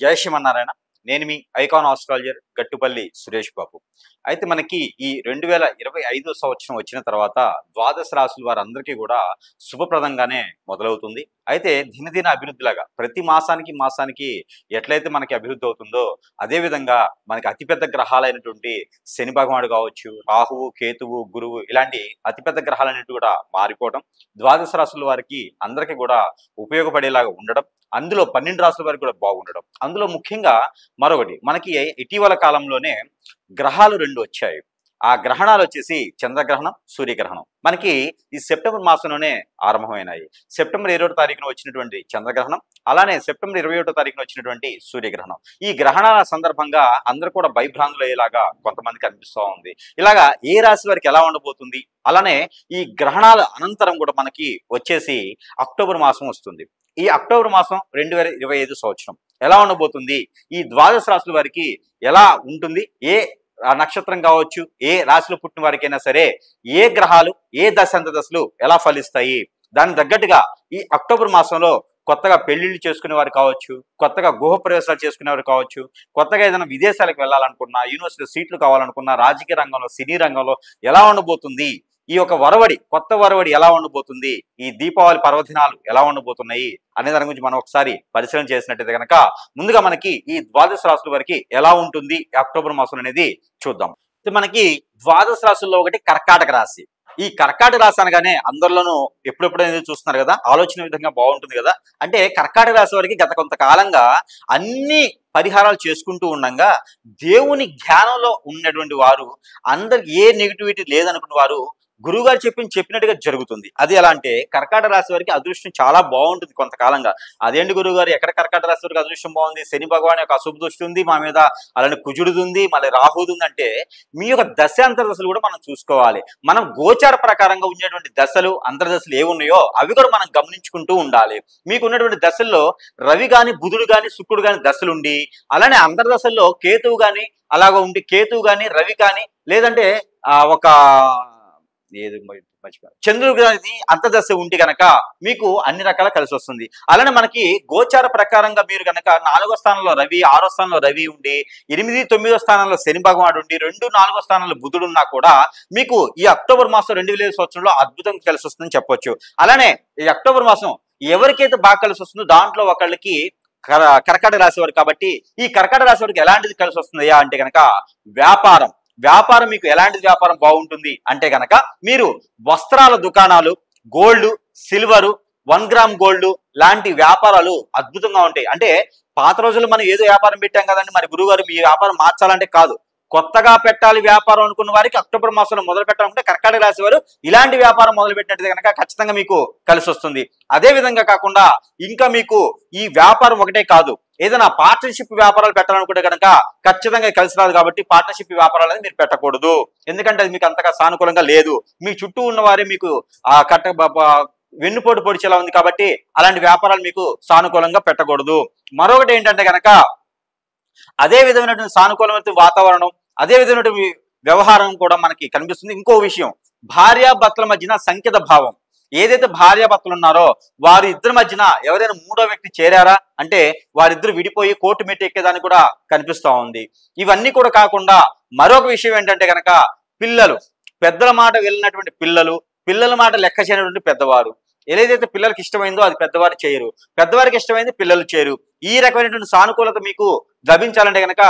జై శ్రీమన్నారాయణ. నేను మీ icon astrologer Gattupalli Suresh Babu. అయితే మనకి ఈ 2025 సంవత్సరం వచ్చిన తర్వాత ద్వాదశ రాశుల వారందరికీ కూడా శుభప్రదంగానే మొదలవుతుంది. అయితే దినదిన అభివృద్ధిలాగా ప్రతి మాసానికి ఎట్లయితే మనకి అభివృద్ధి అవుతుందో అదేవిధంగా మనకి అతిపెద్ద గ్రహాలైనటువంటి శని భగవానుడు కావచ్చు, రాహువు, కేతువు, గురువు ఇలాంటి అతిపెద్ద గ్రహాలన్నిటి కూడా మారిపోవడం, ద్వాదశ రాశుల వారికి అందరికీ కూడా ఉపయోగపడేలాగా ఉండడం, అందులో 12 రాశుల వారికి కూడా బాగుండడం. అందులో ముఖ్యంగా మరొకటి మనకి ఇటీవల కాలంలోనే గ్రహాలు 2 వచ్చాయి. ఆ గ్రహణాలు వచ్చేసి చంద్రగ్రహణం, సూర్యగ్రహణం మనకి ఈ సెప్టెంబర్ మాసంలోనే ఆరంభమైనాయి. సెప్టెంబర్ 21వ తారీఖున వచ్చినటువంటి చంద్రగ్రహణం, అలానే సెప్టెంబర్ 21వ తారీఖున వచ్చినటువంటి సూర్యగ్రహణం. ఈ గ్రహణాల సందర్భంగా అందరూ కూడా భయభ్రాంతులు అయ్యేలాగా కొంతమందికి అనిపిస్తూ ఉంది. ఇలాగా ఏ రాశి వారికి ఎలా ఉండబోతుంది, అలానే ఈ గ్రహణాల అనంతరం కూడా మనకి వచ్చేసి అక్టోబర్ మాసం వస్తుంది. ఈ అక్టోబర్ మాసం 2025 సంవత్సరం ఎలా ఉండబోతుంది, ఈ ద్వాదశ రాశుల వారికి ఎలా ఉంటుంది, ఏ నక్షత్రం కావచ్చు, ఏ రాశిలో పుట్టిన వారికైనా సరే ఏ గ్రహాలు ఏ దశలు ఎలా ఫలిస్తాయి, దానికి తగ్గట్టుగా ఈ అక్టోబర్ మాసంలో కొత్తగా పెళ్లిళ్ళు చేసుకునే వారు కావచ్చు, కొత్తగా గృహప్రవేశాలు చేసుకునేవారు కావచ్చు, కొత్తగా ఏదైనా విదేశాలకు వెళ్ళాలనుకున్నా, యూనివర్సిటీ సీట్లు కావాలనుకున్నా, రాజకీయ రంగంలో, సినీ రంగంలో ఎలా ఉండబోతుంది, ఈ యొక్క కొత్త వరవడి ఎలా ఉండబోతుంది, ఈ దీపావళి పర్వదినాలు ఎలా ఉండబోతున్నాయి అనే దాని గురించి మనం ఒకసారి పరిశీలన చేసినట్టయితే కనుక ముందుగా మనకి ఈ ద్వాదశ రాశుల వారికి ఎలా ఉంటుంది అక్టోబర్ మాసం అనేది చూద్దాం. మనకి ద్వాదశ రాశుల్లో ఒకటి కర్కాటక రాశి. ఈ కర్కాటక రాశి అనగానే అందరిలోనూ ఎప్పుడెప్పుడు అనేది చూస్తున్నారు కదా, ఆలోచన విధంగా బాగుంటుంది కదా. అంటే కర్కాటక రాశి వారికి గత కొంతకాలంగా అన్ని పరిహారాలు చేసుకుంటూ ఉండగా దేవుని ధ్యానంలో ఉన్నటువంటి వారు, అందరికి ఏ నెగిటివిటీ లేదనుకున్న వారు గురువుగారు చెప్పినట్టుగా జరుగుతుంది. అది ఎలా అంటే కర్కాటక రాశి వారికి అదృష్టం చాలా బాగుంటుంది కొంతకాలంగా. అదేంటి గురువుగారు, ఎక్కడ కర్కాటక రాశి వారికి అదృష్టం బాగుంది, శని భగవాన్ యొక్క అశుభ దృష్టి ఉంది మా మీద, అలానే కుజుడుది ఉంది, మళ్ళీ రాహుది ఉంది అంటే మీ యొక్క దశలు కూడా మనం చూసుకోవాలి. మనం గోచార ప్రకారంగా ఉండేటువంటి దశలు అంతర్దశలు ఏమున్నాయో అవి కూడా మనం గమనించుకుంటూ ఉండాలి. మీకు ఉన్నటువంటి దశల్లో రవి గాని, బుధుడు గాని, శుక్రుడు గాని దశలు ఉండి, అలానే అంతర్దశల్లో కేతువు గాని అలాగ ఉండి, కేతువు గాని, రవి కానీ, లేదంటే ఒక చంద్రుడు గారి అంతర్దశ ఉంటే గనక మీకు అన్ని రకాల కలిసి వస్తుంది. అలానే మనకి గోచార ప్రకారంగా మీరు గనక 4వ స్థానంలో రవి, 6వ స్థానంలో రవి ఉండి, 8, 9వ స్థానంలో శని భగవానుడు ఉండి, 2, 4వ స్థానంలో బుధుడు ఉన్నా కూడా మీకు ఈ అక్టోబర్ మాసం 2025 సంవత్సరంలో అద్భుతంగా కలిసి వస్తుందని చెప్పొచ్చు. అలానే ఈ అక్టోబర్ మాసం ఎవరికైతే బాగా కలిసి వస్తుందో దాంట్లో ఒకళ్ళకి కర్కాటక రాశి వారు. కాబట్టి ఈ కర్కాటక రాశి వారికి ఎలాంటిది కలిసి వస్తుందయ్యా అంటే గనక వ్యాపారం మీకు ఎలాంటి వ్యాపారం బాగుంటుంది అంటే గనక మీరు వస్త్రాల దుకాణాలు, గోల్డ్, సిల్వరు, 1 గ్రామ్ గోల్డ్ లాంటి వ్యాపారాలు అద్భుతంగా ఉంటాయి. అంటే పాత రోజుల్లో మనం ఏదో వ్యాపారం పెట్టాం కదండి, మరి గురువుగారు మీ వ్యాపారం మార్చాలంటే కాదు, కొత్తగా పెట్టాలి వ్యాపారం అనుకున్న వారికి అక్టోబర్ మాసంలో మొదలు పెట్టాలంటే కర్కాటక రాశి వారు ఇలాంటి వ్యాపారం మొదలు పెట్టినట్టు కనుక ఖచ్చితంగా మీకు కలిసి వస్తుంది. అదే విధంగా కాకుండా ఇంకా మీకు ఈ వ్యాపారం ఒకటే కాదు, ఏదైనా పార్ట్నర్షిప్ వ్యాపారాలు పెట్టాలనుకుంటే కనుక ఖచ్చితంగా కలిసి రాదు. కాబట్టి పార్ట్నర్షిప్ వ్యాపారాలు అనేది మీరు పెట్టకూడదు, ఎందుకంటే అది మీకు అంతగా సానుకూలంగా లేదు. మీ చుట్టూ ఉన్న వారే మీకు వెన్నుపోటు పొడిచేలా ఉంది. కాబట్టి అలాంటి వ్యాపారాలు మీకు సానుకూలంగా పెట్టకూడదు. మరొకటి ఏంటంటే కనుక అదే విధమైనటువంటి సానుకూలమైన వాతావరణం, అదే విధమైనటువంటి వ్యవహారం కూడా మనకి కనిపిస్తుంది. ఇంకో విషయం, భార్యాభర్తల మధ్యన సంకేత భావం, ఏదైతే భార్యాభర్తలు ఉన్నారో వారి ఇద్దరి మధ్యన ఎవరైనా 3వ వ్యక్తి చేరారా అంటే వారిద్దరు విడిపోయి కోర్టు మెట్టు ఎక్కేదానికి కూడా కనిపిస్తూ ఉంది. ఇవన్నీ కూడా కాకుండా మరొక విషయం ఏంటంటే కనుక పిల్లలు, పెద్దల మాట వెళ్ళినటువంటి పిల్లల మాట లెక్క చేయనటువంటి పెద్దవారు, ఏదైతే పిల్లలకి ఇష్టమైందో అది పెద్దవారు చేయరు, పెద్దవారికి ఇష్టమైంది పిల్లలు చేయరు. ఈ రకమైనటువంటి సానుకూలత మీకు లభించాలంటే కనుక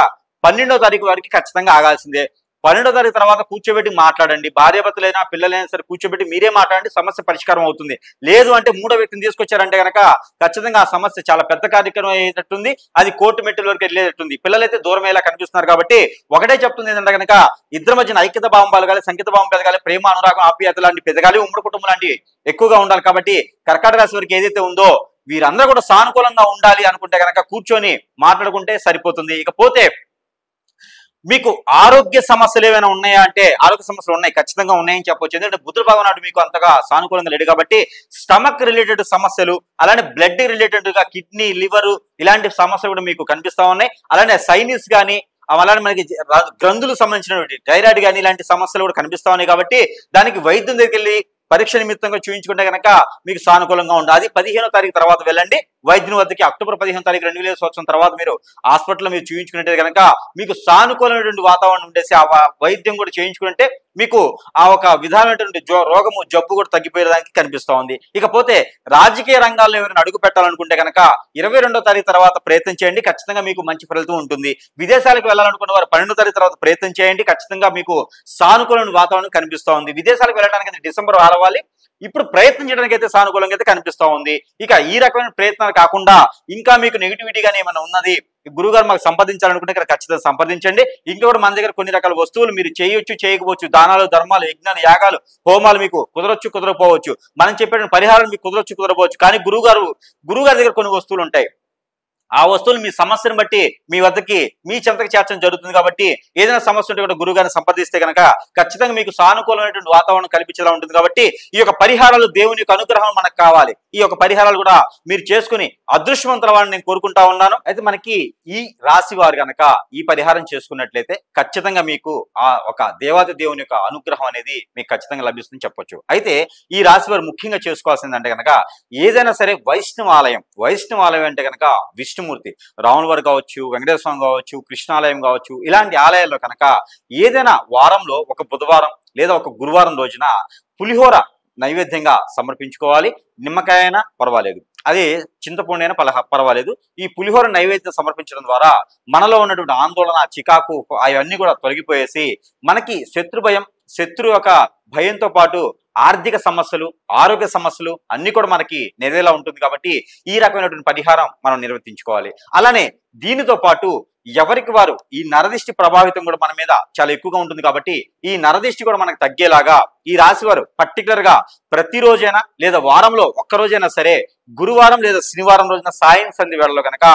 12వ తారీఖు వారికి ఖచ్చితంగా ఆగాల్సిందే. 12వ తారీఖు తర్వాత కూర్చోబెట్టి మాట్లాడండి, భార్యాభర్తలైనా పిల్లలైనా సరే కూర్చోబెట్టి మీరే మాట్లాడండి, సమస్య పరిష్కారం అవుతుంది. లేదు అంటే 3వ వ్యక్తిని తీసుకొచ్చారంటే కనుక ఖచ్చితంగా ఆ సమస్య చాలా పెద్ద కార్యక్రమం అయ్యేటట్టుంది, అది కోర్టు మెట్టుల వరకు వెళ్ళేటట్టుంది. పిల్లలైతే దూరం అయ్యేలా కనిపిస్తున్నారు. కాబట్టి ఒకటే చెప్తుంది ఏంటంటే కనుక ఇద్దరి మధ్యన ఐక్యత భావం పెరగాలి, సంకేత భావం పెరగాలి, ప్రేమ, అనురాగం, ఆప్యాయత లాంటి పెరగాలి, ఉమ్మడి కుటుంబం లాంటి ఎక్కువగా ఉండాలి. కాబట్టి కర్కాటక రాశి వారికి ఏదైతే ఉందో వీరందరూ కూడా సానుకూలంగా ఉండాలి అనుకుంటే కనుక కూర్చొని మాట్లాడుకుంటే సరిపోతుంది. ఇకపోతే మీకు ఆరోగ్య సమస్యలు ఏమైనా ఉన్నాయా అంటే ఆరోగ్య సమస్యలు ఉన్నాయి, ఖచ్చితంగా ఉన్నాయని చెప్పొచ్చు. ఎందుకంటే బుధుడు భగవానుడు మీకు అంతగా సానుకూలంగా లేడు. కాబట్టి స్టమక్ రిలేటెడ్ సమస్యలు, అలానే బ్లడ్ రిలేటెడ్ గా కిడ్నీ, లివర్ ఇలాంటి సమస్యలు కూడా మీకు కనిపిస్తా ఉన్నాయి. అలానే సైనిస్ కానీ, అలానే మనకి గ్రంథులకు సంబంధించినటువంటి థైరాయిడ్ కానీ ఇలాంటి సమస్యలు కూడా కనిపిస్తా ఉన్నాయి. కాబట్టి దానికి వైద్యం దగ్గరికి వెళ్ళి పరీక్ష నిమిత్తంగా చూయించుకుంటే కనుక మీకు సానుకూలంగా ఉంటుంది. అది 15వ తారీఖు తర్వాత వెళ్ళండి వైద్యుని వద్దకి. అక్టోబర్ 15వ తారీఖు 2020 సంవత్సరం తర్వాత మీరు హాస్పిటల్లో మీరు చూయించుకున్నట్టే కనుక మీకు సానుకూలమైనటువంటి వాతావరణం ఉండేసి ఆ వైద్యం కూడా చేయించుకుంటే మీకు ఆ ఒక విధానమైనటువంటి రోగము జబ్బు కూడా తగ్గిపోయేదానికి కనిపిస్తూ ఉంది. ఇకపోతే రాజకీయ రంగాల్లో ఎవరైనా అడుగు పెట్టాలనుకుంటే కనుక 22వ తారీఖు తర్వాత ప్రయత్నం చేయండి, ఖచ్చితంగా మీకు మంచి ఫలితం ఉంటుంది. విదేశాలకు వెళ్ళాలనుకున్న వారు 12వ తారీఖు తర్వాత ప్రయత్నం చేయండి, ఖచ్చితంగా మీకు సానుకూలమైన వాతావరణం కనిపిస్తూ ఉంది. విదేశాలకు వెళ్ళడానికి డిసెంబర్ రావాలి, ఇప్పుడు ప్రయత్నం చేయడానికి అయితే సానుకూలంగా అయితే కనిపిస్తూ ఉంది. ఇక ఈ రకమైన ప్రయత్నాలు కాకుండా ఇంకా మీకు నెగిటివిటీగానే ఏమైనా ఉన్నది, గురుగారు మాకు సంపాదించాలనుకుంటే ఇక్కడ ఖచ్చితంగా సంపాదించండి. ఇంకా కూడా మన దగ్గర కొన్ని రకాల వస్తువులు మీరు చేయొచ్చు, చేయకపోవచ్చు, దానాలు, ధర్మాలు, యజ్ఞాలు, యాగాలు, హోమాలు మీకు కుదరొచ్చు, కుదరకపోవచ్చు. మనం చెప్పిన పరిహారం మీకు కుదరొచ్చు, కుదరకపోవచ్చు. కానీ గురుగారి దగ్గర కొన్ని వస్తువులు ఉంటాయి. ఆ వస్తువులు మీ సమస్యను బట్టి మీ వద్దకి మీ చెంతకు చేర్చడం జరుగుతుంది. కాబట్టి ఏదైనా సమస్య ఉంటే కూడా గురుగారిని సంప్రదిస్తే కనుక ఖచ్చితంగా మీకు సానుకూలమైనటువంటి వాతావరణం కల్పించేలా ఉంటుంది. కాబట్టి ఈ యొక్క పరిహారాలు, దేవుని యొక్క అనుగ్రహం మనకు కావాలి. ఈ యొక్క పరిహారాలు కూడా మీరు చేసుకుని అదృష్టవంతుల వారిని నేను కోరుకుంటా ఉన్నాను. అయితే మనకి ఈ రాశి వారు కనుక ఈ పరిహారం చేసుకున్నట్లయితే ఖచ్చితంగా మీకు ఆ ఒక దేవాది దేవుని యొక్క అనుగ్రహం అనేది మీకు ఖచ్చితంగా లభిస్తుందని చెప్పొచ్చు. అయితే ఈ రాశి వారు ముఖ్యంగా చేసుకోవాల్సిందంటే కనుక ఏదైనా సరే వైష్ణవాలయం అంటే కనుక విష్ణుమూర్తి, రాముల వారు కావచ్చు, వెంకటేశ్వర స్వామి కావచ్చు, కృష్ణాలయం కావచ్చు, ఇలాంటి ఆలయాల్లో కనుక ఏదైనా వారంలో ఒక బుధవారం లేదా ఒక గురువారం రోజున పులిహోర నైవేద్యంగా సమర్పించుకోవాలి. నిమ్మకాయ అయినా పర్వాలేదు, అది చింతపండు అయినా పర్వాలేదు. ఈ పులిహోర నైవేద్యం సమర్పించడం ద్వారా మనలో ఉన్నటువంటి ఆందోళన, చికాకు అవన్నీ కూడా తొలగిపోయేసి మనకి శత్రు యొక్క భయంతో పాటు ఆర్థిక సమస్యలు, ఆరోగ్య సమస్యలు అన్ని కూడా మనకి నెరవేలా ఉంటుంది. కాబట్టి ఈ రకమైనటువంటి పరిహారం మనం నిర్వర్తించుకోవాలి. అలానే దీనితో పాటు ఎవరికి వారు ఈ నరదిష్టి ప్రభావితం కూడా మన మీద చాలా ఎక్కువగా ఉంటుంది. కాబట్టి ఈ నరదిష్టి కూడా మనకు తగ్గేలాగా ఈ రాశి వారు పర్టికులర్ గా ప్రతిరోజైనా లేదా వారంలో ఒక్కరోజైనా సరే గురువారం లేదా శనివారం రోజున సాయం సంధి వేళలో కనుక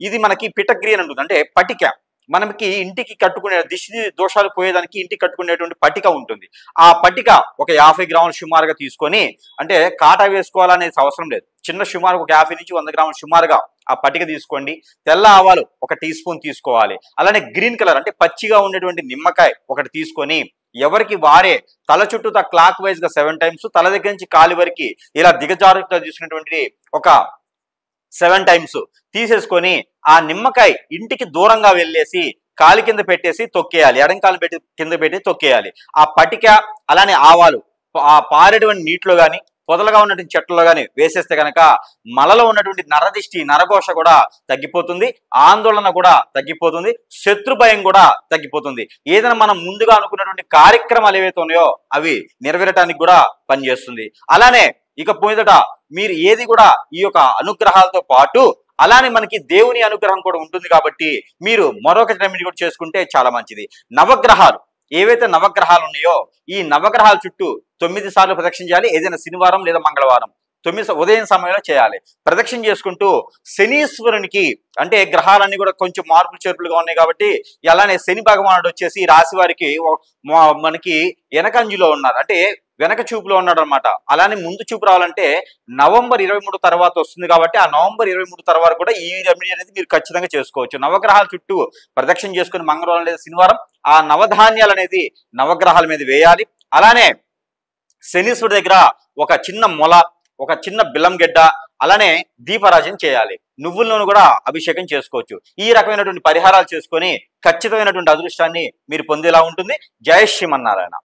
ఇది మనకి పిఠగ్రి అని ఉంటుంది. అంటే పటిక, మనకి ఇంటికి కట్టుకునే దిష్టి దోషాలు పోయేదానికి ఇంటికి కట్టుకునేటువంటి పటిక ఉంటుంది. ఆ పటిక ఒక 50 గ్రాములు సుమారుగా తీసుకొని, అంటే కాటా వేసుకోవాలనేది అవసరం లేదు, చిన్న సుమారు ఒక 50 నుంచి 100 గ్రాములు సుమారుగా ఆ పటిక తీసుకోండి. తెల్ల ఆవాలు 1 టీ స్పూన్ తీసుకోవాలి. అలానే గ్రీన్ కలర్ అంటే పచ్చిగా ఉండేటువంటి నిమ్మకాయ 1 తీసుకొని ఎవరికి వారే తల చుట్టూ క్లాక్ వైజ్ గా 7 టైమ్స్, తల దగ్గర నుంచి కాలి వరకు ఇలా దిగజారుగా తీసుకునేటువంటి ఒక 7 టైమ్స్ తీసేసుకొని ఆ నిమ్మకాయ ఇంటికి దూరంగా వెళ్ళేసి కాలి కింద పెట్టేసి తొక్కేయాలి. ఎడం కాలు పెట్టి కింద పెట్టి తొక్కేయాలి. ఆ పటిక అలానే ఆవాలు ఆ పారేటువంటి నీటిలో కానీ పొదలుగా ఉన్నటువంటి చెట్లలో కానీ వేసేస్తే కనుక మనలో ఉన్నటువంటి నరదిష్టి, నరఘోష కూడా తగ్గిపోతుంది, ఆందోళన కూడా తగ్గిపోతుంది, శత్రు భయం కూడా తగ్గిపోతుంది. ఏదైనా మనం ముందుగా అనుకున్నటువంటి కార్యక్రమాలు ఏవైతే ఉన్నాయో అవి నెరవేరటానికి కూడా పనిచేస్తుంది. అలానే ఇక పోయిదట మీరు ఏది కూడా ఈ యొక్క అనుగ్రహాలతో పాటు అలానే మనకి దేవుని అనుగ్రహం కూడా ఉంటుంది. కాబట్టి మీరు మరొక రెమెడీ కూడా చేసుకుంటే చాలా మంచిది. నవగ్రహాలు ఏవైతే నవగ్రహాలు ఉన్నాయో ఈ నవగ్రహాల చుట్టూ 9 సార్లు ప్రదక్షిణ చేయాలి. ఏదైనా శనివారం లేదా మంగళవారం 9 ఉదయం సమయంలో చేయాలి. ప్రదక్షిణ చేసుకుంటూ శనీశ్వరునికి, అంటే గ్రహాలన్నీ కూడా కొంచెం మార్పులు చేర్పులుగా ఉన్నాయి కాబట్టి అలానే శని భగవానుడు వచ్చేసి ఈ రాశి వారికి మనకి వెనకంజులో ఉన్నారు, అంటే వెనక చూపులో ఉన్నాడు అనమాట. అలానే ముందు చూపు రావాలంటే నవంబర్ 23 తర్వాత వస్తుంది. కాబట్టి ఆ నవంబర్ 23 తర్వాత కూడా ఈ రెమెడీ అనేది మీరు ఖచ్చితంగా చేసుకోవచ్చు. నవగ్రహాల చుట్టూ ప్రదక్షిణ చేసుకుని మంగళవారం లేదా శనివారం ఆ నవధాన్యాలు అనేది నవగ్రహాల మీద వేయాలి. అలానే శనీశ్వరుడి దగ్గర ఒక చిన్న మొల, ఒక చిన్న బిల్లం గెడ్డ, అలానే దీపారాజన చేయాలి. నువ్వుల నూనె కూడా అభిషేకం చేసుకోవచ్చు. ఈ రకమైనటువంటి పరిహారాలు చేసుకొని ఖచ్చితమైనటువంటి అదృష్టాన్ని మీరు పొందేలా ఉంటుంది. జై శ్రీమన్నారాయణ.